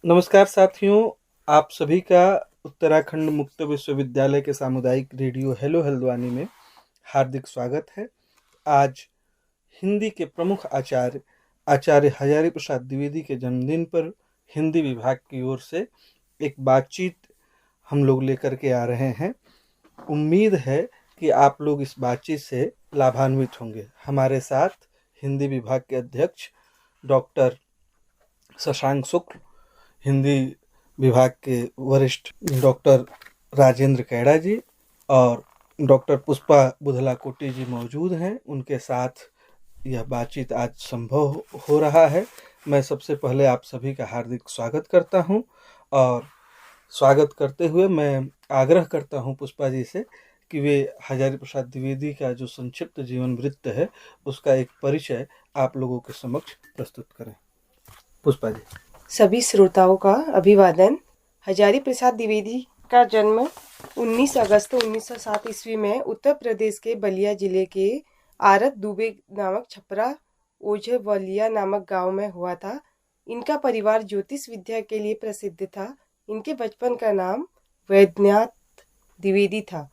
नमस्कार साथियों, आप सभी का उत्तराखंड मुक्त विश्वविद्यालय के सामुदायिक रेडियो हेलो हल्द्वानी में हार्दिक स्वागत है। आज हिंदी के प्रमुख आचार्य आचार्य हजारी प्रसाद द्विवेदी के जन्मदिन पर हिंदी विभाग की ओर से एक बातचीत हम लोग लेकर के आ रहे हैं। उम्मीद है कि आप लोग इस बातचीत से लाभान्वित होंगे। हमारे साथ हिंदी विभाग के अध्यक्ष डॉक्टर शशांक शुक्ल, हिंदी विभाग के वरिष्ठ डॉक्टर राजेंद्र कैड़ा जी और डॉक्टर पुष्पा बुधला कोटी जी मौजूद हैं। उनके साथ यह बातचीत आज संभव हो रहा है। मैं सबसे पहले आप सभी का हार्दिक स्वागत करता हूं और स्वागत करते हुए मैं आग्रह करता हूं पुष्पा जी से कि वे हजारी प्रसाद द्विवेदी का जो संक्षिप्त जीवन वृत्त है उसका एक परिचय आप लोगों के समक्ष प्रस्तुत करें। पुष्पा जी। सभी श्रोताओं का अभिवादन। हजारी प्रसाद द्विवेदी का जन्म 19 अगस्त 1907 ईस्वी में उत्तर प्रदेश के बलिया जिले के आरत दुबे नामक छपरा ओझवलिया नामक गांव में हुआ था। इनका परिवार ज्योतिष विद्या के लिए प्रसिद्ध था। इनके बचपन का नाम वैद्यनाथ द्विवेदी था।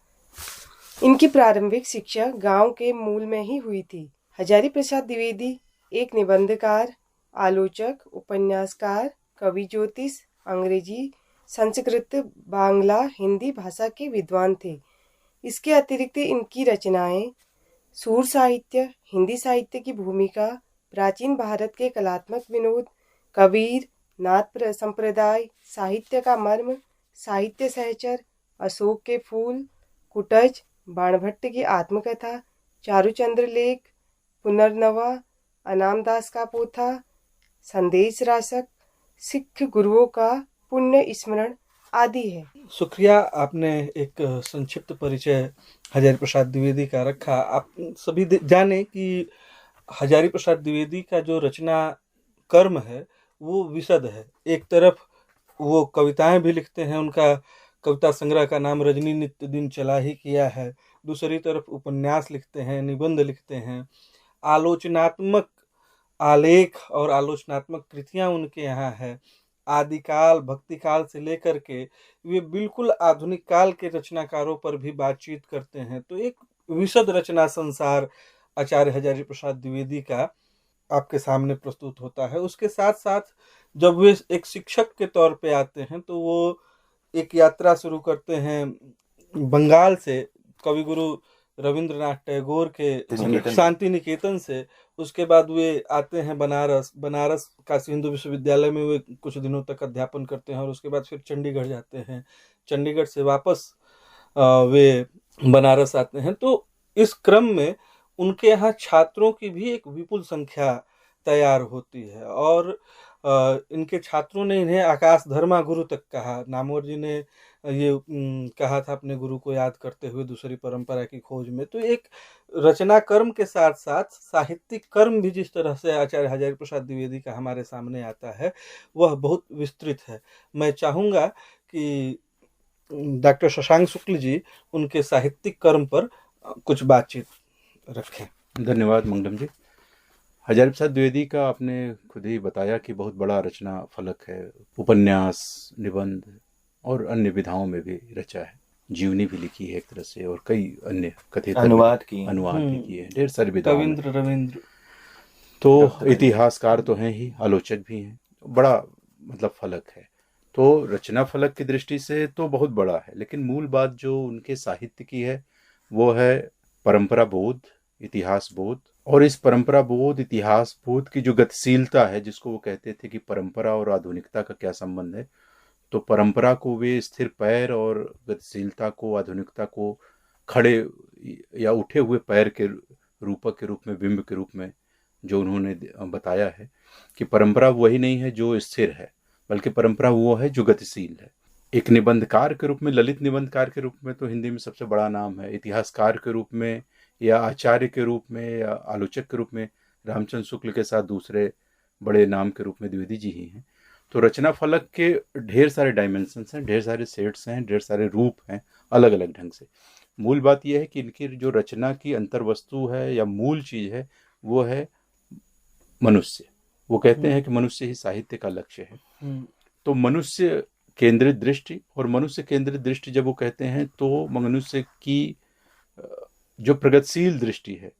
इनकी प्रारंभिक शिक्षा गांव के मूल में ही हुई थी। हजारी प्रसाद द्विवेदी एक निबंधकार, आलोचक, उपन्यासकार, कवि, ज्योतिष, अंग्रेजी, संस्कृत, बांग्ला, हिंदी भाषा के विद्वान थे। इसके अतिरिक्त इनकी रचनाएं सूर साहित्य, हिंदी साहित्य की भूमिका, प्राचीन भारत के कलात्मक विनोद, कबीर, नाथ संप्रदाय, साहित्य का मर्म, साहित्य सहचर, अशोक के फूल, कुटज, बाणभट्ट की आत्मकथा, चारुचंद्र लेख, पुनर्नवा, अनामदास का पोथा, संदेश रासक, सिख गुरुओं का पुण्य स्मरण आदि है। शुक्रिया, आपने एक संक्षिप्त परिचय हजारी प्रसाद द्विवेदी का रखा। आप सभी जाने कि हजारी प्रसाद द्विवेदी का जो रचना कर्म है वो विशद है। एक तरफ वो कविताएं भी लिखते हैं, उनका कविता संग्रह का नाम रजनी नित्य दिन चला ही किया है। दूसरी तरफ उपन्यास लिखते हैं, निबंध लिखते हैं, आलोचनात्मक आलेख और आलोचनात्मक कृतियां उनके यहाँ है। आदिकाल भक्ति काल से लेकर के वे बिल्कुल आधुनिक काल के रचनाकारों पर भी बातचीत करते हैं। तो एक विशद रचना संसार आचार्य हजारी प्रसाद द्विवेदी का आपके सामने प्रस्तुत होता है। उसके साथ साथ जब वे एक शिक्षक के तौर पे आते हैं तो वो एक यात्रा शुरू करते हैं बंगाल से, कविगुरु रविंद्रनाथ टैगोर के शांति निकेतन से। उसके बाद वे आते हैं बनारस काशी हिंदू विश्वविद्यालय में वे कुछ दिनों तक अध्यापन करते हैं और उसके बाद फिर चंडीगढ़ जाते हैं। चंडीगढ़ से वापस वे बनारस आते हैं। तो इस क्रम में उनके यहाँ छात्रों की भी एक विपुल संख्या तैयार होती है और इनके छात्रों ने इन्हें आकाश धर्मा गुरु तक कहा। नामवर जी ने ये कहा था अपने गुरु को याद करते हुए दूसरी परंपरा की खोज में। तो एक रचना कर्म के साथ साथ साहित्यिक कर्म भी जिस तरह से आचार्य हजारी प्रसाद द्विवेदी का हमारे सामने आता है वह बहुत विस्तृत है। मैं चाहूँगा कि डॉक्टर शशांक शुक्ल जी उनके साहित्यिक कर्म पर कुछ बातचीत रखें। धन्यवाद मंगलम जी। हजारी प्रसाद द्विवेदी का आपने खुद ही बताया कि बहुत बड़ा रचना फलक है। उपन्यास, निबंध और अन्य विधाओं में भी रचा है। जीवनी भी लिखी है एक तरह से और कई अन्य कथित अनुवाद भी किए हैं ढेर सारे विधाओं। रविंद्र तो इतिहासकार तो हैं ही, आलोचक भी हैं। बड़ा मतलब फलक है। तो रचना फलक की दृष्टि से तो बहुत बड़ा है, लेकिन मूल बात जो उनके साहित्य की है वो है परंपरा बोध, इतिहास बोध। और इस परंपरा बोध, इतिहास बोध की जो गतिशीलता है, जिसको वो कहते थे कि परंपरा और आधुनिकता का क्या संबंध है, तो परंपरा को वे स्थिर पैर और गतिशीलता को, आधुनिकता को खड़े या उठे हुए पैर के रूपक के रूप में, बिंब के रूप में जो उन्होंने बताया है कि परंपरा वही नहीं है जो स्थिर है, बल्कि परंपरा वो है जो गतिशील है। एक निबंधकार के रूप में, ललित निबंधकार के रूप में तो हिंदी में सबसे बड़ा नाम है। इतिहासकार के रूप में या आचार्य के रूप में या आलोचक के रूप में रामचंद्र शुक्ल के साथ दूसरे बड़े नाम के रूप में द्विवेदी जी ही हैं। तो रचना फलक के ढेर सारे डायमेंशंस हैं, ढेर सारे सेट्स हैं, ढेर सारे रूप हैं अलग अलग ढंग से। मूल बात यह है कि इनकी जो रचना की अंतर्वस्तु है या मूल चीज है वो है मनुष्य। वो कहते हैं कि मनुष्य ही साहित्य का लक्ष्य है। तो मनुष्य केंद्रित दृष्टि, और मनुष्य केंद्रित दृष्टि जब वो कहते हैं तो मनुष्य की जो प्रगतिशील दृष्टि है,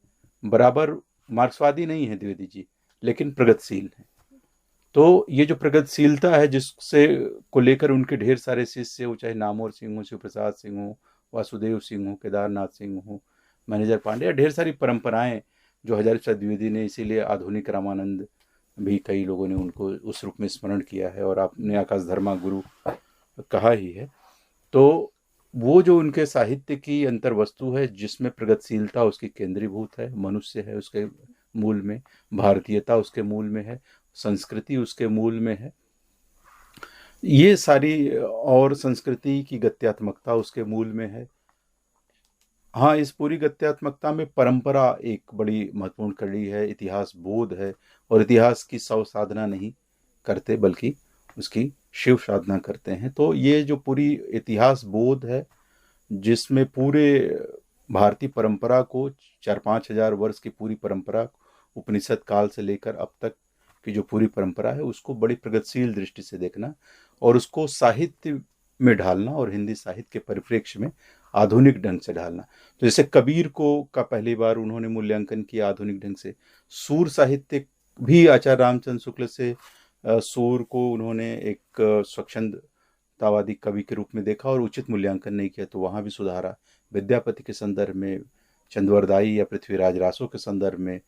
बराबर मार्क्सवादी नहीं है द्विवेदी जी, लेकिन प्रगतिशील है। तो ये जो प्रगतिशीलता है जिससे को लेकर उनके ढेर सारे शिष्य हो, चाहे नामोर सिंह हो, शिव प्रसाद सिंह हो, वासुदेव सिंह हो, केदारनाथ सिंह हो, मैनेजर पांडे, ढेर सारी परंपराएं जो हजारी प्रसाद द्विवेदी ने, इसीलिए आधुनिक रामानंद भी कई लोगों ने उनको उस रूप में स्मरण किया है, और आपने आकाश धर्मा गुरु कहा ही है। तो वो जो उनके साहित्य की अंतर वस्तु है जिसमें प्रगतिशीलता उसकी केंद्रीभूत है, मनुष्य है उसके मूल में, भारतीयता उसके मूल में है, संस्कृति उसके मूल में है, ये सारी, और संस्कृति की गत्यात्मकता उसके मूल में है। हाँ, इस पूरी गत्यात्मकता में परंपरा एक बड़ी महत्वपूर्ण कड़ी है, इतिहास बोध है, और इतिहास की शव साधना नहीं करते बल्कि उसकी शिव साधना करते हैं। तो ये जो पूरी इतिहास बोध है जिसमें पूरे भारतीय परंपरा को 4-5 हजार वर्ष की पूरी परंपरा, उपनिषद काल से लेकर अब तक की जो पूरी परंपरा है उसको बड़ी प्रगतिशील दृष्टि से देखना, और उसको साहित्य में ढालना, और हिंदी साहित्य के परिप्रेक्ष्य में आधुनिक ढंग से ढालना। तो जैसे कबीर को का पहली बार उन्होंने मूल्यांकन किया आधुनिक ढंग से, सूर साहित्य भी आचार्य रामचंद्र शुक्ल से सूर को उन्होंने एक स्वच्छंदतावादी कवि के रूप में देखा और उचित मूल्यांकन नहीं किया, तो वहाँ भी सुधारा। विद्यापति के संदर्भ में, चंद्रवरदाई या पृथ्वीराज रासो के संदर्भ में,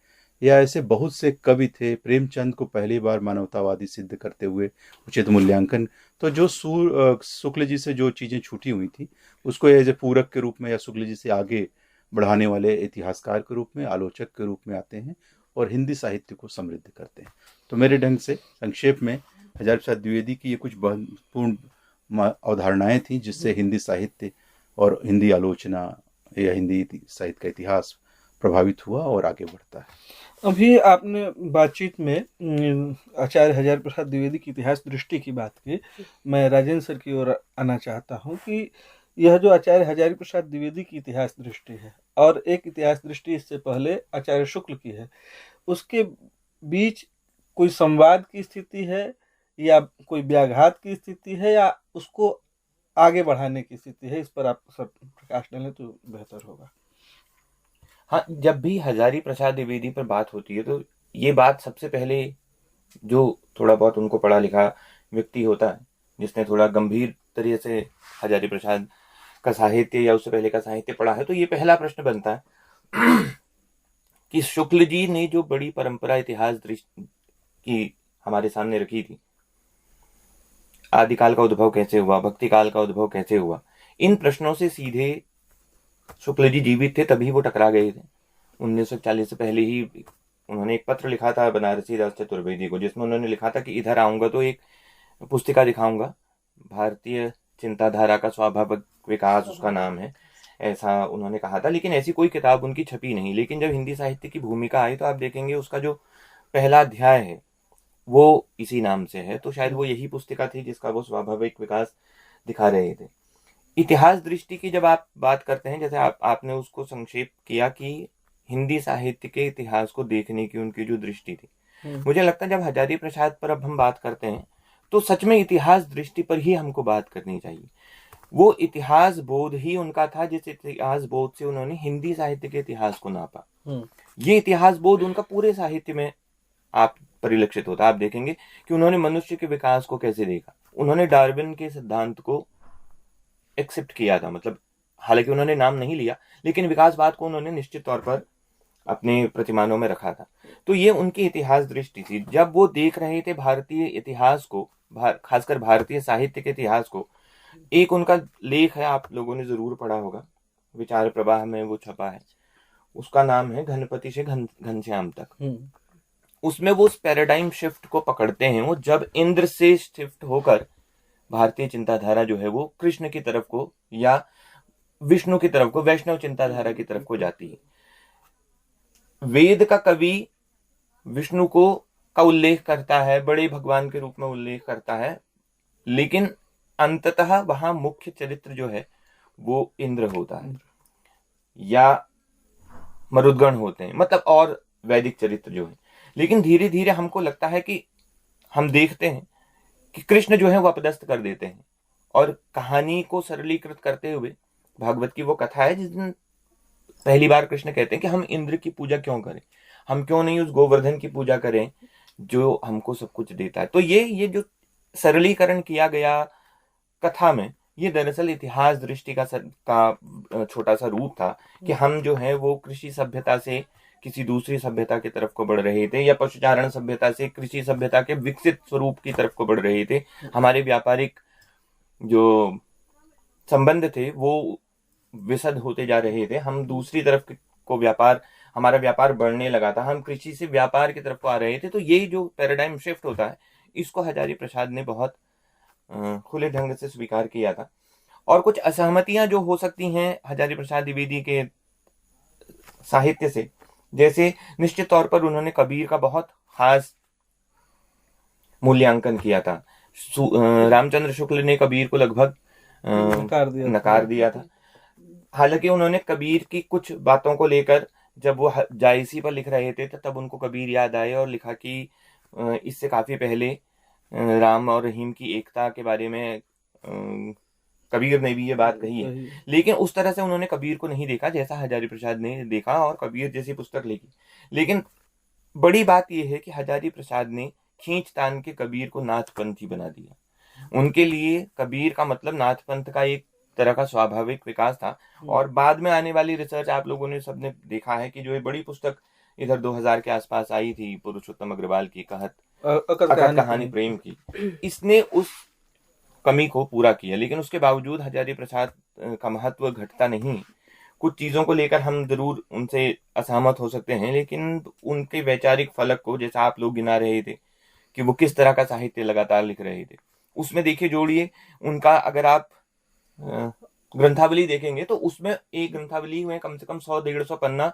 या ऐसे बहुत से कवि थे, प्रेमचंद को पहली बार मानवतावादी सिद्ध करते हुए उचित मूल्यांकन। तो जो शुक्ल जी से जो चीज़ें छूटी हुई थी उसको एज ए पूरक के रूप में या शुक्ल जी से आगे बढ़ाने वाले इतिहासकार के रूप में, आलोचक के रूप में आते हैं और हिंदी साहित्य को समृद्ध करते हैं। तो मेरे ढंग से संक्षेप में हजारी प्रसाद द्विवेदी की ये कुछ महत्वपूर्ण अवधारणाएं थी जिससे हिंदी साहित्य और हिंदी आलोचना या हिंदी साहित्य का इतिहास प्रभावित हुआ और आगे बढ़ता है। अभी आपने बातचीत में आचार्य हजारी प्रसाद द्विवेदी की इतिहास दृष्टि की बात की। मैं राजेंद्र सर की ओर आना चाहता हूँ कि यह जो आचार्य हजारी प्रसाद द्विवेदी की इतिहास दृष्टि है और एक इतिहास दृष्टि इससे पहले आचार्य शुक्ल की है, उसके बीच कोई संवाद की स्थिति है या कोई व्याघात की स्थिति है या उसको आगे बढ़ाने की स्थिति है? इस पर आप सब प्रकाश डालें तो बेहतर होगा। हाँ, जब भी हजारी प्रसाद द्विवेदी पर बात होती है तो ये बात सबसे पहले जो थोड़ा बहुत उनको पढ़ा लिखा व्यक्ति होता है, जिसने थोड़ा गंभीर तरीके से हजारी प्रसाद का साहित्य या उससे पहले का साहित्य पढ़ा है, तो ये पहला प्रश्न बनता है कि शुक्ल जी ने जो बड़ी परंपरा इतिहास दृष्टि की हमारे सामने रखी थी, आदिकाल का उद्भव कैसे हुआ, भक्ति काल का उद्भव कैसे हुआ, इन प्रश्नों से सीधे शुक्ल जी जीवित थे तभी वो टकरा गए थे। 1940 से पहले ही उन्होंने एक पत्र लिखा था बनारसी दास चतुर्वेदी को, जिसमें उन्होंने लिखा था कि इधर आऊंगा तो एक पुस्तिका दिखाऊंगा, भारतीय चिंताधारा का स्वाभाविक विकास उसका नाम है, ऐसा उन्होंने कहा था। लेकिन ऐसी कोई किताब उनकी छपी नहीं। लेकिन जब हिंदी साहित्य की भूमिका आई तो आप देखेंगे उसका जो पहला अध्याय है वो इसी नाम से है, तो शायद वो यही पुस्तिका थी जिसका वो स्वाभाविक विकास दिखा रहे थे। इतिहास दृष्टि की जब आप बात करते हैं, जैसे आपने उसको संक्षेप किया कि हिंदी साहित्य के इतिहास को देखने की उनकी जो दृष्टि थी, मुझे लगता है जब हजारी प्रसाद पर अब हम बात करते हैं तो सच में इतिहास दृष्टि पर ही हमको बात करनी चाहिए। वो इतिहास बोध ही उनका था जिस इतिहास बोध से उन्होंने हिंदी साहित्य के इतिहास को नापा। ये इतिहास बोध उनका पूरे साहित्य में आप परिलक्षित होता। आप देखेंगे कि उन्होंने मनुष्य के विकास को कैसे देखा। उन्होंने डार्विन के सिद्धांत को एक्सेप्ट किया था, मतलब हालांकि उन्होंने नाम नहीं लिया, लेकिन विकासवाद को उन्होंने निश्चित तौर पर अपने प्रतिमानों में रखा था। तो ये उनकी इतिहास दृष्टि थी। जब वो देख रहे थे भारतीय इतिहास को, खासकर भारतीय साहित्य के इतिहास को, एक उनका लेख है, आप लोगों ने जरूर पढ़ा होगा, विचार प्रवाह में वो छपा है, उसका नाम है घनपति से घनश्याम तक। उसमें वो उस पैराडाइम शिफ्ट को पकड़ते हैं। वो जब इंद्र से शिफ्ट होकर भारतीय चिंताधारा जो है वो कृष्ण की तरफ को या विष्णु की तरफ को, वैष्णव चिंताधारा की तरफ को जाती है। वेद का कवि विष्णु को का उल्लेख करता है, बड़े भगवान के रूप में उल्लेख करता है, लेकिन अंततः वहां मुख्य चरित्र जो है वो इंद्र होता है या मरुद्गण होते हैं, मतलब और वैदिक चरित्र जो है। लेकिन धीरे धीरे हमको लगता है कि हम देखते हैं कि कृष्ण जो है वो अपदस्थ कर देते हैं। और कहानी को सरलीकृत करते हुए भागवत की वो कथा है जिस दिन पहली बार कृष्ण कहते हैं कि हम इंद्र की पूजा क्यों करें, हम क्यों नहीं उस गोवर्धन की पूजा करें जो हमको सब कुछ देता है। तो ये जो सरलीकरण किया गया कथा में, ये दरअसल इतिहास दृष्टि का छोटा सा रूप था कि हम जो है वो कृषि सभ्यता से किसी दूसरी सभ्यता की तरफ को बढ़ रहे थे, या पशुचारण सभ्यता से कृषि सभ्यता के विकसित स्वरूप की तरफ को बढ़ रहे थे। हमारे व्यापारिक जो संबंध थे वो विशद होते जा रहे थे, हम दूसरी तरफ को हमारा व्यापार बढ़ने लगा था, हम कृषि से व्यापार की तरफ को आ रहे थे। तो ये जो पैराडाइम शिफ्ट होता है, इसको हजारी प्रसाद ने बहुत खुले ढंग से स्वीकार किया था। और कुछ असहमतियां जो हो सकती हैं हजारी प्रसाद द्विवेदी के साहित्य से, जैसे निश्चित तौर पर उन्होंने कबीर का बहुत खास मूल्यांकन किया था। रामचंद्र शुक्ल ने कबीर को लगभग नकार दिया था। हालांकि उन्होंने कबीर की कुछ बातों को लेकर जब वो जायसी पर लिख रहे थे तब उनको कबीर याद आए और लिखा कि इससे काफी पहले राम और रहीम की एकता के बारे में कबीर ने भी ये बात कही है। लेकिन उस तरह से उन्होंने कबीर को नहीं देखा जैसा हजारी प्रसाद ने देखा और कबीर जैसी पुस्तक लिखी। लेकिन बड़ी बात यह है कि हजारी प्रसाद ने खींच तान के कबीर को नाथपंथी बना दिया। उनके लिए कबीर का मतलब नाथपंथ का एक तरह का स्वाभाविक विकास था। और बाद में आने वाली रिसर्च आप लोगों ने सबने देखा है कि जो ये बड़ी पुस्तक इधर 2000 के आसपास आई थी पुरुषोत्तम अग्रवाल की अकथ कहानी प्रेम की, इसने उस कमी को पूरा किया। लेकिन उसके बावजूद हजारी प्रसाद का महत्व घटता नहीं। कुछ चीजों को लेकर हम जरूर उनसे असहमत हो सकते हैं, लेकिन उनके वैचारिक फलक को, जैसा आप लोग गिना रहे थे कि वो किस तरह का साहित्य लगातार लिख रहे थे, उसमें देखिए जोड़िए उनका, अगर आप ग्रंथावली देखेंगे तो उसमें एक ग्रंथावली में कम से कम 100-150 पन्ना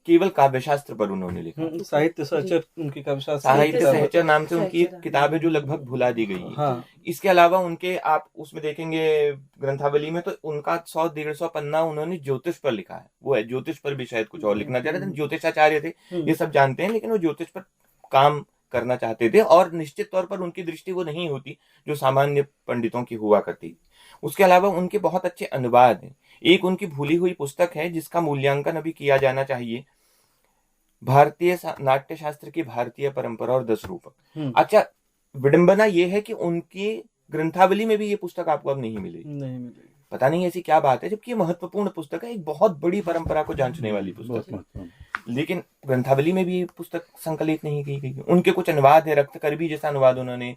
केवल काव्यशास्त्र पर उन्होंने लिखा। साहित्य सहचर उनकी साहित्य सहचर नाम से उनकी एक किताब है जो लगभग भुला दी गई है। हाँ। इसके अलावा उनके आप उसमें देखेंगे ग्रंथावली में तो उनका 100-150 पन्ना उन्होंने ज्योतिष पर लिखा है। वो है ज्योतिष पर भी शायद कुछ और लिखना चाह रहे थे, ज्योतिषाचार्य थे, ये सब जानते हैं, लेकिन वो ज्योतिष पर काम करना चाहते थे और निश्चित तौर पर उनकी दृष्टि वो नहीं होती जो सामान्य पंडितों की हुआ करती। उसके अलावा उनके बहुत अच्छे अनुवाद हैं। एक उनकी भूली हुई पुस्तक है जिसका मूल्यांकन अभी किया जाना चाहिए, भारतीय नाट्य शास्त्र की भारतीय परंपरा और 10 रूपक। अच्छा, विडंबना यह है कि उनकी ग्रंथावली में भी ये पुस्तक आपको अब नहीं मिलेगी। पता नहीं ऐसी क्या बात है, जबकि ये महत्वपूर्ण पुस्तक है, एक बहुत बड़ी परंपरा को जांचने वाली पुस्तक है, लेकिन ग्रंथावली में भी ये पुस्तक संकलित नहीं की गई। उनके कुछ अनुवाद है, रक्तकरबी जैसा अनुवाद उन्होंने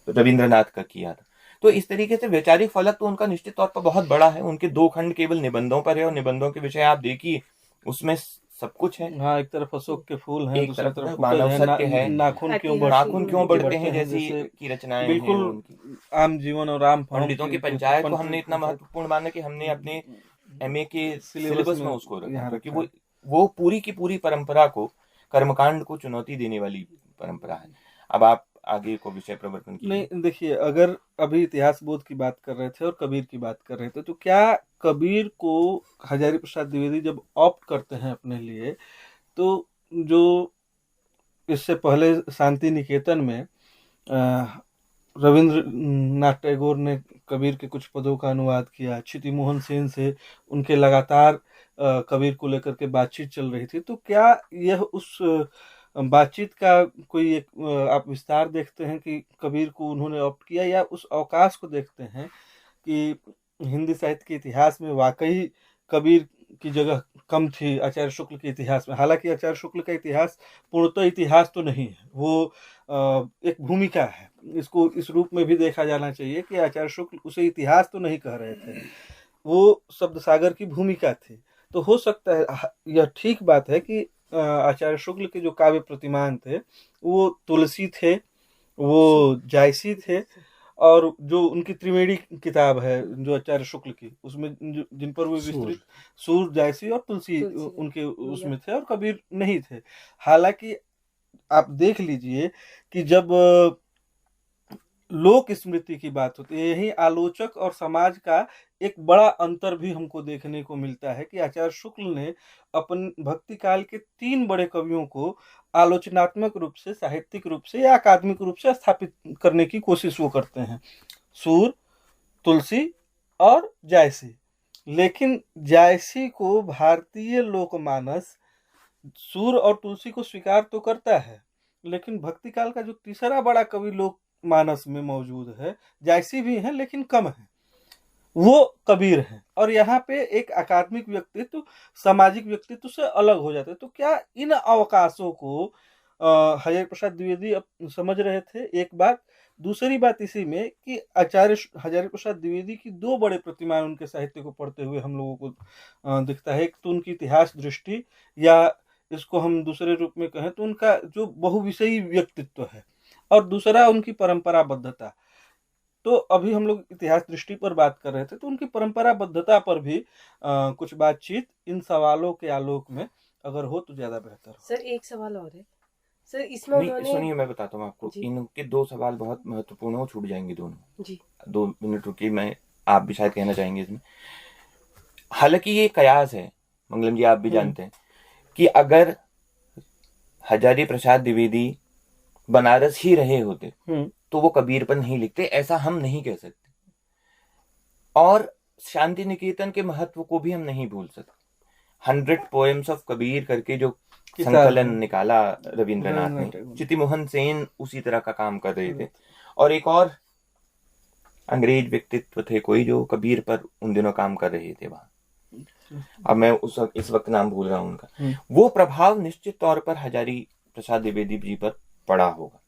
रविंद्रनाथ का किया था। तो इस तरीके से वैचारिक फलक तो उनका निश्चित तौर पर बहुत बड़ा है। उनके 2 खंड केवल निबंधों पर है और निबंधों के विषय आप देखिए उसमें सब कुछ है। हाँ, एक तरफ अशोक के फूल हैं, एक तरफ मानव सत्य है, नाखून क्यों बढ़ते हैं जैसी की रचनाएं बिल्कुल आम जीवन और आम पंडितों की पंचायत को हमने इतना महत्वपूर्ण माना कि हमने अपने एमए के सिलेबस में उसको रखा, क्योंकि वो पूरी की पूरी परंपरा को, कर्मकांड को चुनौती देने वाली परंपरा है। अब आप आगे को विषय प्रवर्तन की। नहीं, देखिए, अगर अभी इतिहास बोध की बात कर रहे थे और कबीर की बात कर रहे थे, तो क्या कबीर को हजारी प्रसाद द्विवेदी जब ऑप्ट करते हैं अपने लिए, तो जो इससे पहले शांति निकेतन में रविंद्रनाथ टैगोर ने कबीर के कुछ पदों का अनुवाद किया, क्षिति मोहन सेन से उनके लगातार कबीर को लेकर के बातचीत चल रही थी, तो क्या यह उस बातचीत का कोई एक आप विस्तार देखते हैं कि कबीर को उन्होंने ऑप्ट किया, या उस अवकाश को देखते हैं कि हिंदी साहित्य के इतिहास में वाकई कबीर की जगह कम थी आचार्य शुक्ल के इतिहास में? हालांकि आचार्य शुक्ल का इतिहास पूर्णतः इतिहास तो नहीं है, वो एक भूमिका है। इसको इस रूप में भी देखा जाना चाहिए कि आचार्य शुक्ल उसे इतिहास तो नहीं कह रहे थे, वो शब्द सागर की भूमिका थी। तो हो सकता है, यह ठीक बात है कि आचार्य शुक्ल के जो काव्य प्रतिमान थे वो तुलसी थे, वो जायसी थे, और जो उनकी त्रिवेणी किताब है जो आचार्य शुक्ल की, उसमें जिन पर वो विस्तृत सूर, जायसी और तुलसी उनके उसमें थे और कबीर नहीं थे। हालांकि आप देख लीजिए कि जब लोक स्मृति की बात होती है, यही आलोचक और समाज का एक बड़ा अंतर भी हमको देखने को मिलता है कि आचार्य शुक्ल ने अपन भक्ति काल के 3 बड़े कवियों को आलोचनात्मक रूप से, साहित्यिक रूप से या अकादमिक रूप से स्थापित करने की कोशिश वो करते हैं, सूर, तुलसी और जायसी। लेकिन जायसी को भारतीय लोकमानस सूर और तुलसी को स्वीकार तो करता है, लेकिन भक्ति काल का जो तीसरा बड़ा कवि लोकमानस में मौजूद है, जायसी भी हैं लेकिन कम है, वो कबीर हैं। और यहाँ पे एक अकादमिक व्यक्तित्व सामाजिक व्यक्तित्व से अलग हो जाते हैं। तो क्या इन अवकाशों को हजारी प्रसाद द्विवेदी समझ रहे थे? एक बात। दूसरी बात इसी में कि आचार्य हजारी प्रसाद द्विवेदी की दो बड़े प्रतिमाएं उनके साहित्य को पढ़ते हुए हम लोगों को दिखता है। एक तो उनकी इतिहास दृष्टि, या इसको हम दूसरे रूप में कहें तो उनका जो बहुविषयी व्यक्तित्व है, और दूसरा उनकी परंपराबद्धता। तो अभी हम लोग इतिहास दृष्टि पर बात कर रहे थे, तो उनकी परंपराबद्धता पर भी कुछ बातचीत इन सवालों के आलोक में अगर हो तो ज्यादा बेहतर हो। सर एक सवाल और है सर, इसमें नहीं, उन्होंने सुनिए मैं बताता हूँ आपको, जी। इनके दो सवाल बहुत महत्वपूर्ण हो, छूट जाएंगे दोनों। जी 2 मिनट रुकिए, मैं आप भी शायद कहना चाहेंगे इसमें। हालांकि ये कयास है, मंगलम जी आप भी जानते हैं कि अगर हजारी प्रसाद द्विवेदी बनारस ही रहे होते तो वो कबीर पर नहीं लिखते, ऐसा हम नहीं कह सकते। और शांति निकेतन के महत्व को भी हम नहीं भूल सकते। 100 पोएम्स ऑफ कबीर करके जो संकलन निकाला रविंद्रनाथ ने, चितिमोहन सेन उसी तरह का काम कर रहे थे। और एक और अंग्रेज व्यक्तित्व थे कोई जो कबीर पर उन दिनों काम कर रहे थे वहां, अब मैं इस वक्त नाम भूल रहा हूं उनका। वो प्रभाव निश्चित तौर पर हजारी प्रसाद द्विवेदी जी पर पड़ा होगा।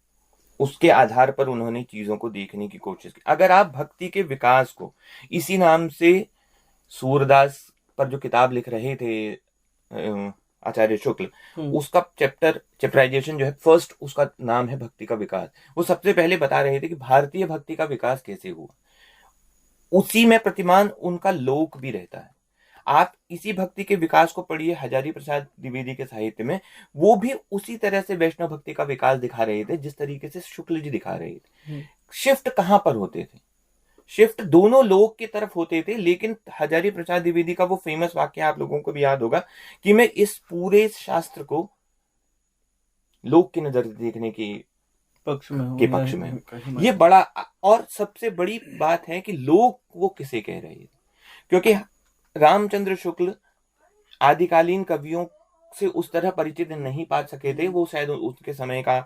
उसके आधार पर उन्होंने चीजों को देखने की कोशिश की। अगर आप भक्ति के विकास को इसी नाम से सूरदास पर जो किताब लिख रहे थे आचार्य शुक्ल, उसका चैप्टराइजेशन जो है, फर्स्ट उसका नाम है भक्ति का विकास। वो सबसे पहले बता रहे थे कि भारतीय भक्ति का विकास कैसे हुआ। उसी में प्रतिमान उनका लोक भी रहता है। आप इसी भक्ति के विकास को पढ़िए हजारी प्रसाद द्विवेदी के साहित्य में, वो भी उसी तरह से वैष्णव भक्ति का विकास दिखा रहे थे जिस तरीके से शुक्ल जी दिखा रहे थे। शिफ्ट कहां पर होते थे? शिफ्ट दोनों लोक की तरफ होते थे। लेकिन हजारी प्रसाद द्विवेदी का वो फेमस वाक्य आप लोगों को भी याद होगा कि मैं इस पूरे शास्त्र को लोक की नजर देखने की पक्ष में हूं। ये बड़ा, और सबसे बड़ी बात है कि लोक वो किसे कह रहे थे, क्योंकि रामचंद्र शुक्ल आदिकालीन कवियों से उस तरह परिचित नहीं पा सके थे। वो शायद उसके समय का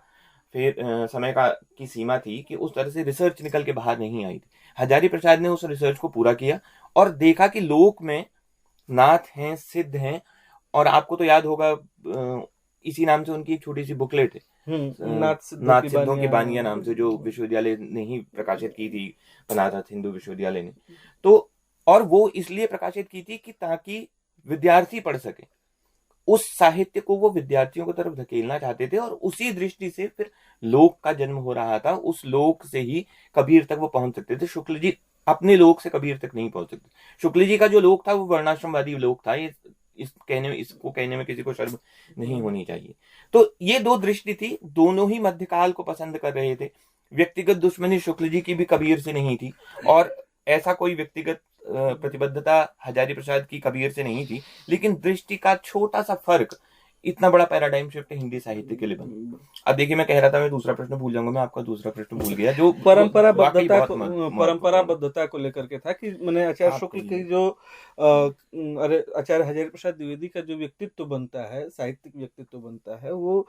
की सीमा थी कि उस तरह से रिसर्च निकल के बाहर नहीं आई थी। हजारी प्रसाद ने उस रिसर्च को पूरा किया और देखा कि लोक में नाथ हैं, सिद्ध हैं। और आपको तो याद होगा इसी नाम से उनकी एक छोटी सी बुकलेट है, नाथ सिद्धों की बानिया नाम से, जो विश्वविद्यालय ने ही प्रकाशित की थी, बनारस हिंदू विश्वविद्यालय ने। तो और वो इसलिए प्रकाशित की थी कि ताकि विद्यार्थी पढ़ सके। उस साहित्य को वो विद्यार्थियों की तरफ धकेलना चाहते थे और उसी दृष्टि से फिर लोक का जन्म हो रहा था। उस लोक से ही कबीर तक वो पहुंच सकते थे। शुक्ल जी अपने लोक से कबीर तक नहीं पहुंच सकते। शुक्ल जी का जो लोक था वो वर्णाश्रमवादी लोक था। इसको कहने में किसी को शर्म नहीं होनी चाहिए। तो ये दो दृष्टि थी, दोनों ही मध्यकाल को पसंद कर रहे थे। व्यक्तिगत दुश्मनी शुक्ल जी की भी कबीर से नहीं थी और ऐसा कोई व्यक्तिगत प्रतिबद्धता हजारी प्रसाद की कबीर से नहीं थी। लेकिन दृष्टि का छोटा सा फर्क इतना बड़ा पैराडाइम शिफ्ट हिंदी साहित्य के लिए बना। अब देखिए, मैं कह रहा था मैं दूसरा प्रश्न भूल जाऊंगा, मैं आपका दूसरा प्रश्न भूल गया जो परंपराबद्धता को लेकर के था कि मैंने आचार्य शुक्ल की जो आचार्य हजारी प्रसाद द्विवेदी का जो व्यक्तित्व बनता है, साहित्यिक व्यक्तित्व बनता है, वो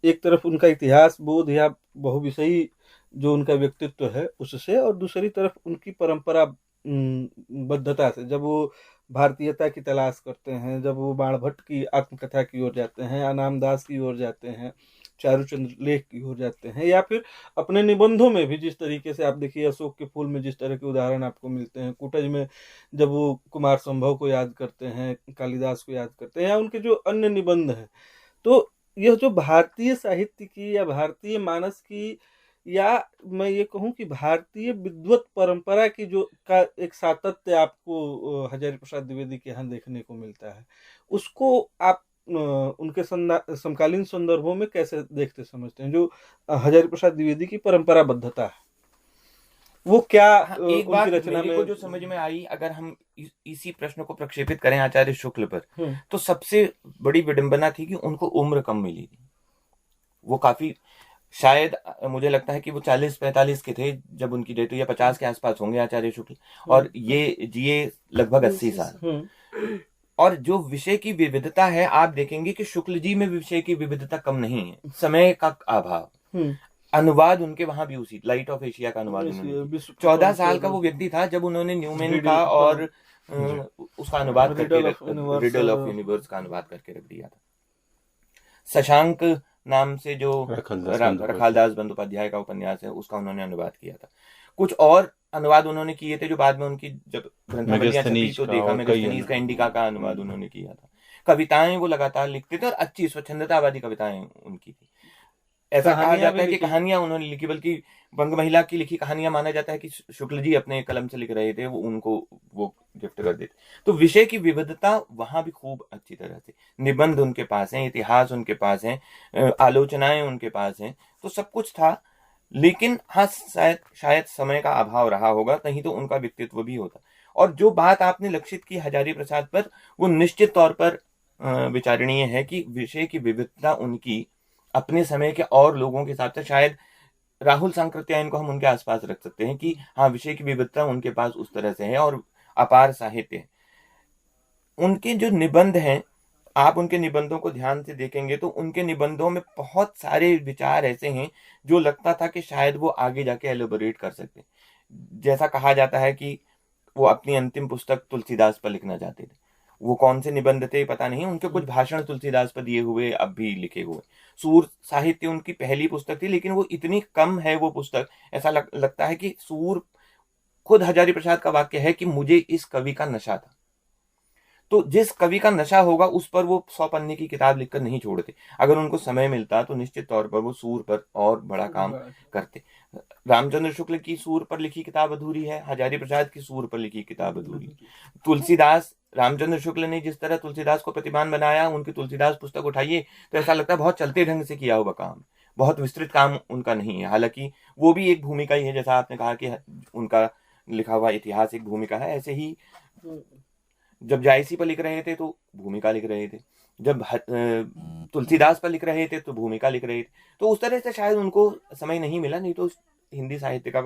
एक तरफ उनका इतिहास बोध या बहुविषयी जो उनका व्यक्तित्व है उससे, और दूसरी तरफ उनकी परंपरा बद्धता से। जब वो भारतीयता की तलाश करते हैं, जब वो बाणभट्ट की आत्मकथा की ओर जाते हैं, अनाम दास की ओर जाते हैं, चारुचंद्र लेख की ओर जाते हैं, या फिर अपने निबंधों में भी जिस तरीके से आप देखिए अशोक के फूल में जिस तरह के उदाहरण आपको मिलते हैं, कुटज में जब वो कुमार संभव को याद करते हैं, कालिदास को याद करते हैं, या उनके जो अन्य निबंध हैं। तो यह जो भारतीय साहित्य की या भारतीय मानस की, या मैं ये कहूँ कि भारतीय विद्वत परंपरा की जो का एक सातत्य आपको हजारी प्रसाद द्विवेदी के यहाँ देखने को मिलता है, उसको आप उनके समकालीन संदर्भों में कैसे देखते समझते हैं? जो हजारी प्रसाद द्विवेदी की परंपराबद्धता है वो क्या एक बात रचना में जो समझ में आई, अगर हम इसी प्रश्न को प्रक्षेपित करें आचार्य शुक्ल पर, तो सबसे बड़ी विडंबना थी कि उनको उम्र कम मिली थी। वो काफी, शायद मुझे लगता है कि वो 40-45 के थे जब उनकी डेथ हुई, या 50 के आसपास होंगे आचार्य शुक्ल, और ये जिए लगभग 80 साल। और जो विषय की विविधता है, आप देखेंगे कि शुक्ल जी में विषय की विविधता कम नहीं है। समय का अभाव, अनुवाद उनके वहां भी उसी लाइट ऑफ एशिया का अनुवाद उन्होंने 14 साल का वो व्यक्ति था जब उन्होंने न्यूमैन का और उसका अनुवाद करके रिडल ऑफ यूनिवर्स का अनुवाद करके रख दिया था। शशांक नाम से जो रखालदास बंदोपाध्याय का उपन्यास है, उसका उन्होंने अनुवाद किया था। कुछ और अनुवाद उन्होंने किए थे जो बाद में उनकी जब ग्रंथावलियां छपी तो देखा, मेगास्थनीज का इंडिका का अनुवाद उन्होंने किया था। कविताएं वो लगातार लिखते थे और अच्छी स्वच्छंदतावादी कविताएं उनकी थी। ऐसा कहा जाता है कि कहानियां उन्होंने लिखी, बल्कि बंग महिला की लिखी कहानियां माना जाता है कि शुक्ल जी अपने कलम से लिख रहे थे, वो उनको वो गिफ्ट कर देते। तो विषय की विविधता वहां भी खूब अच्छी तरह से, निबंध उनके पास हैं, इतिहास उनके पास हैं, आलोचनाएं उनके पास हैं, तो सब कुछ था। लेकिन हाँ, शायद समय का अभाव रहा होगा, नहीं तो उनका व्यक्तित्व भी होता। और जो बात आपने लक्षित की हजारी प्रसाद पर, वो निश्चित तौर पर विचारणीय है कि विषय की विविधता उनकी अपने समय के और लोगों के हिसाब से, शायद राहुल सांकृत्यायन को हम उनके आसपास रख सकते हैं कि हाँ, विषय की विविधता उनके पास उस तरह से है और अपार साहित्य है। उनके जो निबंध हैं, आप उनके निबंधों को ध्यान से देखेंगे तो उनके निबंधों में बहुत सारे विचार ऐसे हैं जो लगता था कि शायद वो आगे जाके एलोबरेट कर सकते। जैसा कहा जाता है कि वो अपनी अंतिम पुस्तक तुलसीदास पर लिखना चाहते थे। वो कौन से निबंध थे पता नहीं, उनके कुछ भाषण तुलसीदास पर दिए हुए अब भी लिखे हुए। सूर साहित्य उनकी पहली पुस्तक थी, लेकिन वो इतनी कम है वो पुस्तक, ऐसा लगता है कि सूर खुद हजारी प्रसाद का वाक्य है कि मुझे इस कवि का नशा था। तो जिस कवि का नशा होगा उस पर वो 100 पन्ने की किताब लिखकर नहीं छोड़ते। अगर उनको समय मिलता तो निश्चित तौर पर वो सूर पर और बड़ा काम करते। रामचंद्र शुक्ल की सूर पर लिखी किताब अधूरी है, हजारी प्रसाद की सूर पर लिखी किताब अधूरी। तुलसीदास, रामचंद्र शुक्ल ने जिस तरह तुलसीदास को प्रतिमान बनाया, उनकी तुलसीदास पुस्तक उठाइए तो ऐसा लगता है बहुत चलते ढंग से किया हुआ काम, बहुत विस्तृत काम उनका नहीं है। हालांकि वो भी एक भूमिका ही है, जैसा आपने कहा कि उनका लिखा हुआ इतिहास एक भूमिका है, ऐसे ही जब जायसी पर लिख रहे थे तो भूमिका लिख रहे थे, जब तुलसीदास पर लिख रहे थे तो भूमिका लिख रहे थे। तो उस तरह से शायद उनको समय नहीं मिला, नहीं तो हिंदी साहित्य का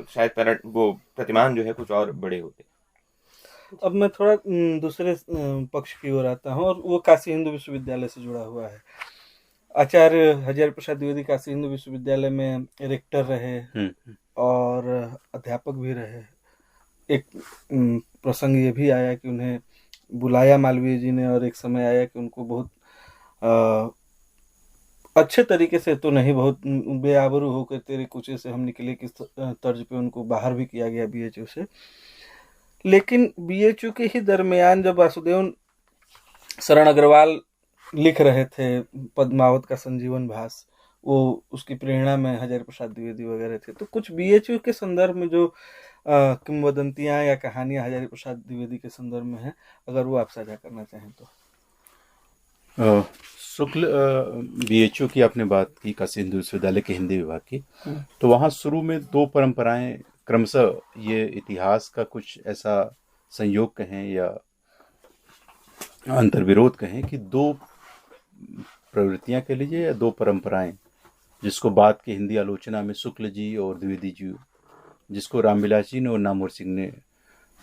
शायद वो प्रतिमान जो है कुछ और बड़े होते। अब मैं थोड़ा दूसरे पक्ष की ओर आता हूँ, और वो काशी हिंदू विश्वविद्यालय से जुड़ा हुआ है। आचार्य हजारी प्रसाद द्विवेदी काशी हिंदू विश्वविद्यालय में रेक्टर रहे और अध्यापक भी रहे। एक प्रसंग ये भी आया कि उन्हें बुलाया मालवीय जी ने, और एक समय आया कि उनको बहुत अच्छे तरीके से तो नहीं, बहुत बेआबरू होकर तेरे कुचे से हम निकले किस तर्ज पे उनको बाहर भी किया गया बीएचयू से। लेकिन बीएचयू के ही दरमियान जब वासुदेव शरण अग्रवाल लिख रहे थे पद्मावत का संजीवन भास, वो उसकी प्रेरणा में हजारी प्रसाद द्विवेदी वगैरह थे। तो कुछ बीएचयू के संदर्भ में जो किंवदंतियां या कहानियां हजारी प्रसाद द्विवेदी के संदर्भ में हैं, अगर वो आप साझा करना चाहें तो। शुक्ल बीएचयू की आपने बात की, काशी हिंदू विश्वविद्यालय के हिंदी विभाग की, तो वहाँ शुरू में दो परंपराएं क्रमशः, ये इतिहास का कुछ ऐसा संयोग कहें या अंतर्विरोध कहें कि दो प्रवृत्तियां कह लीजिए या दो परंपराएं, जिसको बाद की हिंदी आलोचना में शुक्ल जी और द्विवेदी जी, जिसको रामविलास जी ने और नामवर सिंह ने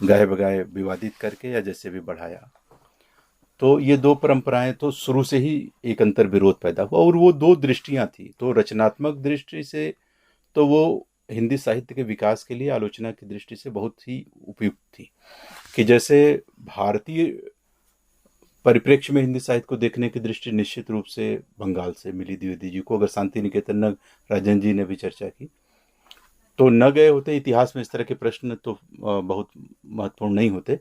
गाए बगाए विवादित करके या जैसे भी बढ़ाया। तो ये दो परंपराएं तो शुरू से ही एक अंतर विरोध पैदा हुआ, और वो दो दृष्टियां थी। तो रचनात्मक दृष्टि से तो वो हिंदी साहित्य के विकास के लिए आलोचना की दृष्टि से बहुत ही उपयुक्त थी, कि जैसे भारतीय परिप्रेक्ष्य में हिंदी साहित्य को देखने की दृष्टि निश्चित रूप से बंगाल से मिली द्विवेदी जी को। अगर शांति निकेतन राजन जी ने भी चर्चा की, तो न गए होते इतिहास में इस तरह के प्रश्न तो बहुत महत्वपूर्ण नहीं होते,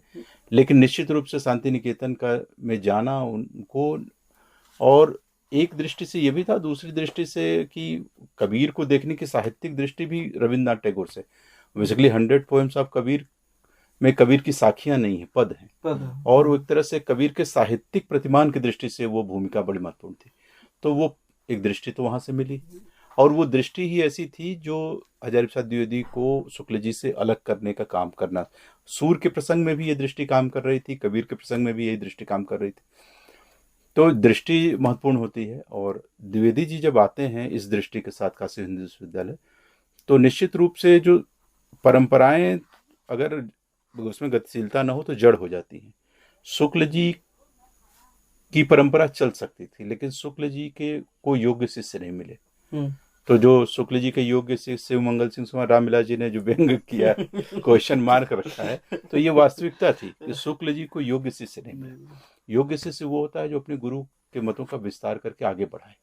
लेकिन निश्चित रूप से शांति निकेतन का में जाना उनको, और एक दृष्टि से ये भी था, दूसरी दृष्टि से कि कबीर को देखने की साहित्यिक दृष्टि भी रविन्द्रनाथ टैगोर से। बेसिकली 100 पोएम्स ऑफ कबीर में कबीर की साखियां नहीं है, पद हैं, और वो एक तरह से कबीर के साहित्यिक प्रतिमान की दृष्टि से वो भूमिका बड़ी महत्वपूर्ण थी। तो वो एक दृष्टि तो वहां से मिली, और वो दृष्टि ही ऐसी थी जो हजारी प्रसाद द्विवेदी को शुक्ल जी से अलग करने का काम करना। सूर के प्रसंग में भी ये दृष्टि काम कर रही थी, कबीर के प्रसंग में भी यही दृष्टि काम कर रही थी। तो दृष्टि महत्वपूर्ण होती है। और द्विवेदी जी जब आते हैं इस दृष्टि के साथ काशी हिंदू विश्वविद्यालय, तो निश्चित रूप से जो परंपराएं, अगर उसमें गतिशीलता न हो तो जड़ हो जाती हैं। शुक्ल जी की परंपरा चल सकती थी, लेकिन शुक्ल जी के कोई योग्य शिष्य नहीं मिले। तो जो शुक्ल जी के योग्य शिष्य शिव मंगल सिंह सुमन रामविलास जी ने जो व्यंग किया, क्वेश्चन मार्क रखा है, तो ये वास्तविकता थी कि शुक्ल जी को योग्य शिष्य नहीं मिले। योग्य शिष्य वो होता है जो अपने गुरु के मतों का विस्तार करके आगे बढ़ाए।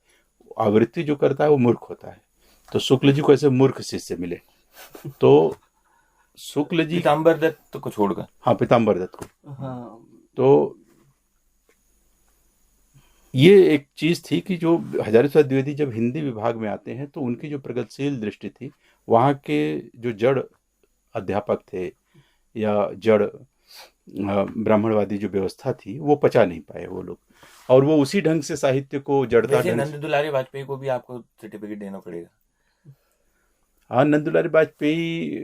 आवृत्ति जो करता है वो मूर्ख होता है। तो शुक्ल जी को ऐसे मूर्ख शिष्य मिले। तो शुक्ल जी, पीताम्बर दत्त को छोड़कर, हाँ, पीताम्बर दत्त को, हाँ, तो ये एक चीज थी कि जो हजारी प्रसाद द्विवेदी जब हिंदी विभाग में आते हैं तो उनकी जो प्रगतिशील दृष्टि थी, वहाँ के जो जड़ अध्यापक थे या जड़ ब्राह्मणवादी जो व्यवस्था थी वो पचा नहीं पाए वो लोग, और वो उसी ढंग से साहित्य को जड़ता वैसे ढंग नंद दुलारे वाजपेयी को भी आपको सर्टिफिकेट देना पड़ेगा। हाँ, नंद दुलारे वाजपेयी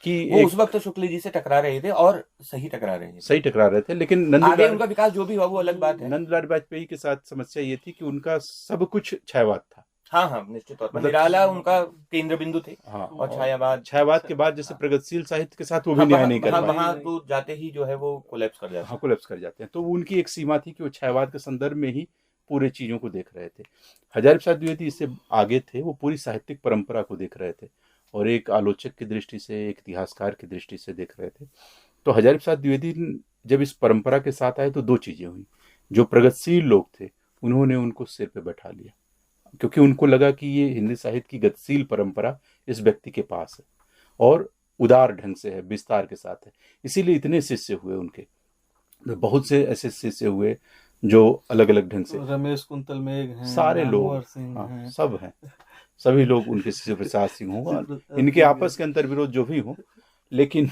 की वो उस वक्त तो शुक्ल जी से टकरा रहे थे और सही टकरा रहे थे, सही टकरा रहे थे, लेकिन आगे उनका विकास जो भी हुआ वो अलग बात है। नंद दुलारे वाजपेयी के साथ समस्या ये थी कि उनका सब कुछ छायावाद था। हाँ, निश्चित तौर पर निराला उनका केंद्र बिंदु थे। हाँ, और छायावाद के बाद जैसे प्रगतिशील साहित्य के साथ वो भी न्याय नहीं कर पाए। वहां तो जाते ही जो है वो कोलैप्स कर जाते हैं। हाँ, कोलैप्स कर जाते हैं। तो उनकी एक सीमा थी कि वो छायावाद के संदर्भ में ही पूरे चीजों को देख रहे थे। हजारी प्रसाद द्विवेदी इससे आगे थे, वो पूरी साहित्यिक परंपरा को देख रहे थे और एक आलोचक की दृष्टि से, एक इतिहासकार की दृष्टि से देख रहे थे। तो हजारी प्रसाद द्विवेदी जब इस परंपरा के साथ आए तो दो चीजें हुई। जो प्रगतिशील लोग थे उन्होंने उनको सिर पे बैठा लिया, क्योंकि उनको लगा कि ये हिंदी साहित्य की गतिशील परंपरा इस व्यक्ति के पास है और उदार ढंग से है, विस्तार के साथ है। इसीलिए इतने शिष्य हुए उनके, बहुत से ऐसे शिष्य हुए जो अलग अलग ढंग से, रमेश कुंतल मेघ हैं, सारे लोग, हाँ, सब हैं, सभी लोग उनके शिष्य प्रसाद सिंह हों, इनके आपस के अंतर विरोध जो भी हो, लेकिन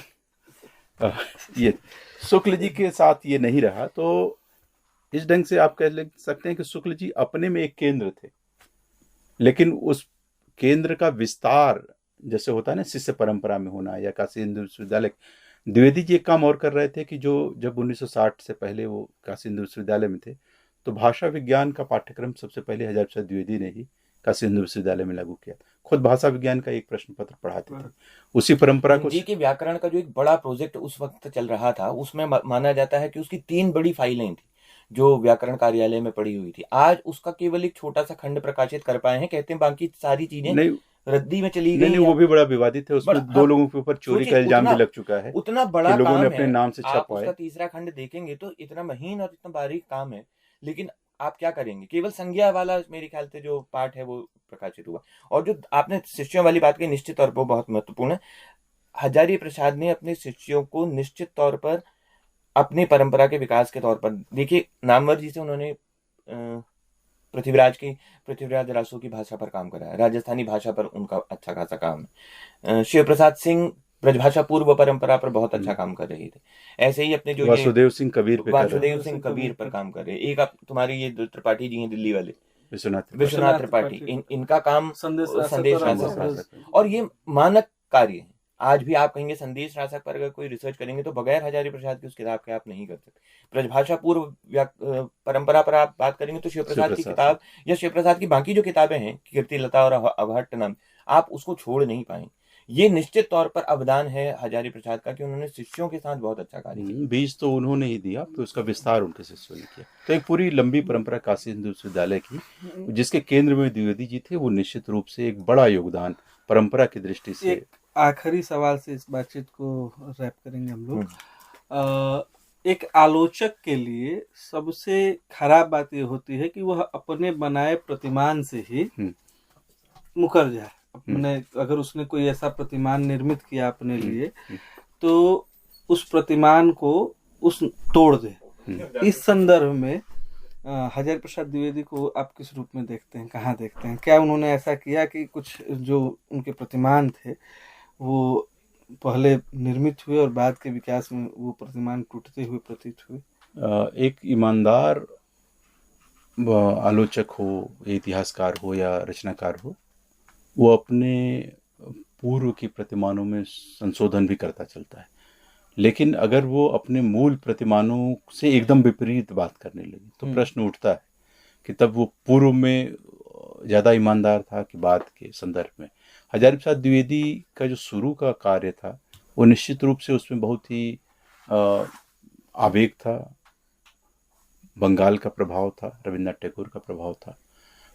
ये शुक्ल जी के साथ ये नहीं रहा। तो इस ढंग से आप कह सकते हैं कि शुक्ल जी अपने में एक केंद्र थे, लेकिन उस केंद्र का विस्तार जैसे होता है ना शिष्य परंपरा में होना, या काशी हिंदू विश्वविद्यालय, द्विवेदी जी एक काम और कर रहे थे कि जो जब 1960 से पहले वो काशी हिंदू विश्वविद्यालय में थे तो भाषा विज्ञान का पाठ्यक्रम सबसे पहले हजारी प्रसाद द्विवेदी ने ही काशी हिंदू विश्वविद्यालय में लागू किया। खुद भाषा विज्ञान का एक प्रश्न पत्र पढ़ाते थे, उसी परंपरा को। जी के व्याकरण का जो एक बड़ा प्रोजेक्ट उस वक्त चल रहा था, उसमें माना जाता है कि उसकी 3 बड़ी फाइलें थी जो व्याकरण कार्यालय में पड़ी हुई थी। आज उसका केवल एक छोटा सा खंड प्रकाशित कर पाए हैं, कहते हैं बाकी सारी चीजें रद्दी में चली गई। नहीं, वो भी बड़ा विवादित है, उसमें 2 लोगों के ऊपर चोरी का इल्जाम भी लग चुका है। उतना बड़ा लोगों काम ने अपने नाम से आप छपवाए। उसका तीसरा खंड देखेंगे तो इतना महीन और इतना बारीक काम है, लेकिन आप क्या करेंगे, केवल संज्ञा वाला मेरे ख्याल से जो पार्ट है वो प्रकाशित हुआ। और जो आपने शिष्यों वाली बात की, निश्चित तौर पर बहुत महत्वपूर्ण है। हजारी प्रसाद ने अपने शिष्यों को निश्चित तौर पर अपनी परंपरा के विकास के तौर पर, देखिए नामवर जी से उन्होंने पृथ्वीराज रासो की भाषा पर काम करा है, राजस्थानी भाषा पर उनका अच्छा खासा काम है। शिव प्रसाद सिंह ब्रजभाषा पूर्व परंपरा पर बहुत अच्छा काम कर रहे थे। ऐसे ही अपने जो वासुदेव सिंह कबीर पर काम कर रहे हैं। एक आप तुम्हारी ये त्रिपाठी जी हैं दिल्ली वाले, विश्वनाथ त्रिपाठी, इनका काम संदेश रासक, और ये मानक कार्य है। आज भी आप कहेंगे संदेश रासक पर अगर कोई रिसर्च करेंगे तो बगैर हजारी प्रसाद की उस किताब के आप नहीं कर सकते। ब्रजभाषा पूर्व परंपरा पर आप बात करेंगे तो शिव प्रसाद की किताब या शिव प्रसाद की बाकी जो किताबें हैं, कीर्ति लता और अभट्ट नाम, आप उसको छोड़ नहीं पाएंगे। ये निश्चित तौर पर अवदान है हजारी प्रसाद का कि उन्होंने शिष्यों के साथ बहुत अच्छा कार्य किया। बीज तो उन्होंने ही दिया, तो उसका विस्तार उनके शिष्यों ने किया। तो एक पूरी लंबी परंपरा काशी हिंदू विश्वविद्यालय की, जिसके केंद्र में द्विवेदी जी थे, वो निश्चित रूप से एक बड़ा योगदान परंपरा की दृष्टि से। एक आखिरी सवाल से इस बातचीत को रैप करेंगे हम लोग। एक आलोचक के लिए सबसे खराब बात ये होती है कि वह अपने बनाए प्रतिमान से ही मुकर जाए। अपने अगर उसने कोई ऐसा प्रतिमान निर्मित किया अपने लिए तो उस प्रतिमान को तोड़ दे। इस संदर्भ में हजारी प्रसाद द्विवेदी को आप किस रूप में देखते हैं, कहाँ देखते हैं? क्या उन्होंने ऐसा किया कि कुछ जो उनके प्रतिमान थे वो पहले निर्मित हुए और बाद के विकास में वो प्रतिमान टूटते हुए प्रतीत हुए? एक ईमानदार आलोचक हो, इतिहासकार हो या रचनाकार हो, वो अपने पूर्व की प्रतिमानों में संशोधन भी करता चलता है, लेकिन अगर वो अपने मूल प्रतिमानों से एकदम विपरीत बात करने लगे तो प्रश्न उठता है कि तब वो पूर्व में ज़्यादा ईमानदार था कि बाद के संदर्भ में। हजारी प्रसाद द्विवेदी का जो शुरू का कार्य था वो निश्चित रूप से उसमें बहुत ही आवेग था, बंगाल का प्रभाव था, रविन्द्रनाथ टैगोर का प्रभाव था।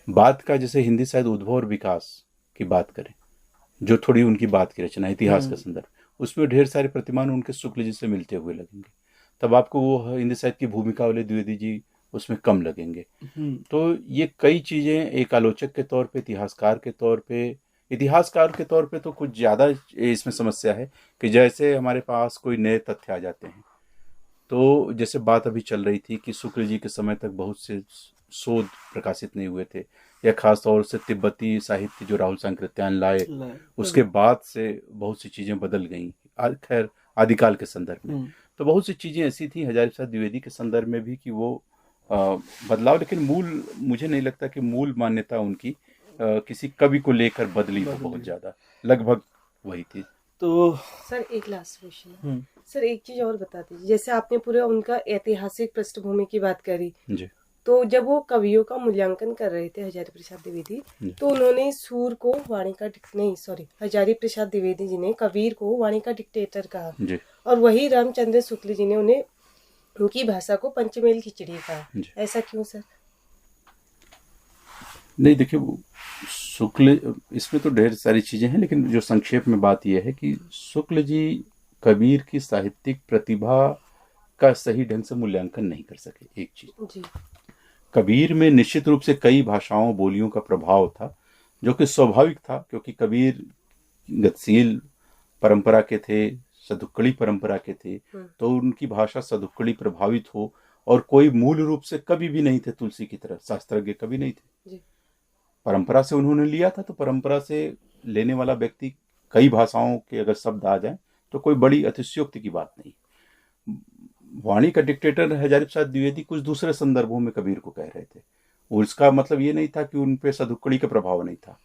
बाद का जैसे हिंदी साहित्य उद्भव और विकास की बात करें, जो थोड़ी उनकी बात की रचना इतिहास का संदर्भ, उसमें ढेर सारे प्रतिमान उनके शुक्ल जी से मिलते हुए लगेंगे। तब आपको वो हिंदी साहित्य की भूमिका वाले द्विवेदी जी उसमें कम लगेंगे। तो ये कई चीजें एक आलोचक के तौर पे, इतिहासकार के तौर पे तो कुछ ज्यादा इसमें समस्या है कि जैसे हमारे पास कोई नए तथ्य आ जाते हैं, तो जैसे बात अभी चल रही थी कि शुक्ल जी के समय तक बहुत से शोध प्रकाशित नहीं हुए थे, या खास तौर से तिब्बती साहित्य जो राहुल सांकृत्यायन लाए, उसके बाद से बहुत सी चीजें बदल गई। खैर आदिकाल के संदर्भ में तो बहुत सी चीजें ऐसी थी हजारी प्रसाद द्विवेदी के संदर्भ में भी कि वो बदलाव, लेकिन मूल मुझे नहीं लगता कि मूल मान्यता उनकी किसी कवि को लेकर बदली हो बहुत ज्यादा, लगभग वही थी। तो सर एक लास्ट क्वेश्चन, सर एक चीज और बता दीजिए, जैसे आपने पूरे उनका ऐतिहासिक पृष्ठभूमि की बात करी जी, तो जब वो कवियों का मूल्यांकन कर रहे थे हजारी प्रसाद द्विवेदी, तो उन्होंने सूर को हजारी प्रसाद द्विवेदी जी ने कबीर को वाणी का डिक्टेटर कहा जी, और वही रामचंद्र शुक्ल जी ने उन्हें उनकी भाषा को पंचमेल खिचड़ी कहा। ऐसा क्यों सर? नहीं देखिए, शुक्ल इसमें तो ढेर सारी चीजें हैं, लेकिन जो संक्षेप में बात यह है कि शुक्ल जी कबीर की साहित्यिक प्रतिभा का सही ढंग से मूल्यांकन नहीं कर सके। एक चीज जी, कबीर में निश्चित रूप से कई भाषाओं बोलियों का प्रभाव था, जो कि स्वाभाविक था, क्योंकि कबीर गतिशील परंपरा के थे, सदुक्कड़ी परंपरा के थे, तो उनकी भाषा सदुक्कड़ी प्रभावित हो, और कोई मूल रूप से कवि भी नहीं थे तुलसी की तरह, शास्त्रज्ञ कवि नहीं थे। परंपरा से उन्होंने लिया था, तो परंपरा से लेने वाला व्यक्ति कई भाषाओं के अगर शब्द आ जाए तो कोई बड़ी अतिशयोक्ति की बात नहीं। वाणी का डिक्टेटर हजारी प्रसाद द्विवेदी कुछ दूसरे संदर्भों में कबीर को कह रहे थे, और इसका मतलब ये नहीं था कि उन पे सदुक्कड़ी का प्रभाव नहीं था,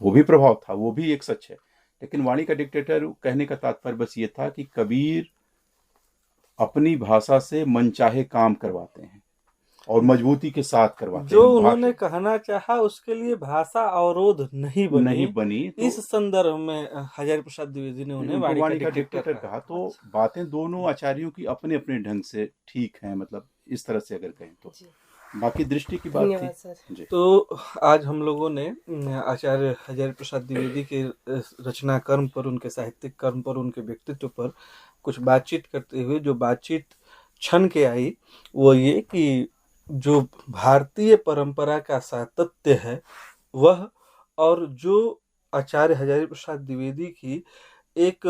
वो भी प्रभाव था, वो भी एक सच है। लेकिन वाणी का डिक्टेटर कहने का तात्पर्य बस ये था कि कबीर अपनी भाषा से मनचाहे काम करवाते हैं और मजबूती के साथ करवाते हैं। जो उन्होंने कहना चाहा उसके लिए भाषा अवरोध नहीं बनी तो इस संदर्भ में हजारी प्रसाद द्विवेदी ने उन्हें वाणी का डिक्टेटर कहा। तो बातें दोनों आचार्यों की अपने अपने ढंग से ठीक हैं, मतलब इस तरह से अगर कहें तो बाकी दृष्टि की बात थी। तो आज हम लोगों ने आचार्य हजारी प्रसाद द्विवेदी के रचना कर्म पर, उनके साहित्यिक कर्म पर, उनके व्यक्तित्व पर कुछ बातचीत करते हुए जो बातचीत छन के आई वो ये कि जो भारतीय परंपरा का सातत्य है वह, और जो आचार्य हजारी प्रसाद द्विवेदी की एक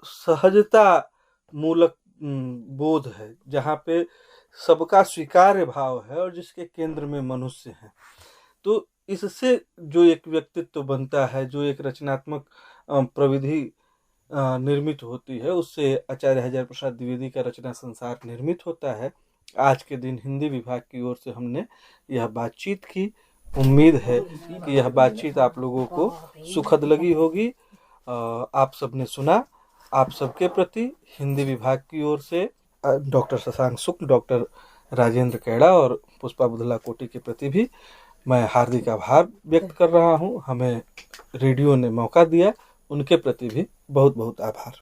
सहजता मूलक बोध है, जहाँ पे सबका स्वीकार्य भाव है और जिसके केंद्र में मनुष्य है, तो इससे जो एक व्यक्तित्व बनता है, जो एक रचनात्मक प्रविधि निर्मित होती है, उससे आचार्य हजारी प्रसाद द्विवेदी का रचना संसार निर्मित होता है। आज के दिन हिंदी विभाग की ओर से हमने यह बातचीत की। उम्मीद है कि यह बातचीत आप लोगों को सुखद लगी होगी। आप सबने सुना। आप सबके प्रति हिंदी विभाग की ओर से डॉक्टर शशांक शुक्ल, डॉक्टर राजेंद्र कैड़ा और पुष्पा बुधला कोटी के प्रति भी मैं हार्दिक आभार व्यक्त कर रहा हूं। हमें रेडियो ने मौका दिया, उनके प्रति भी बहुत बहुत आभार।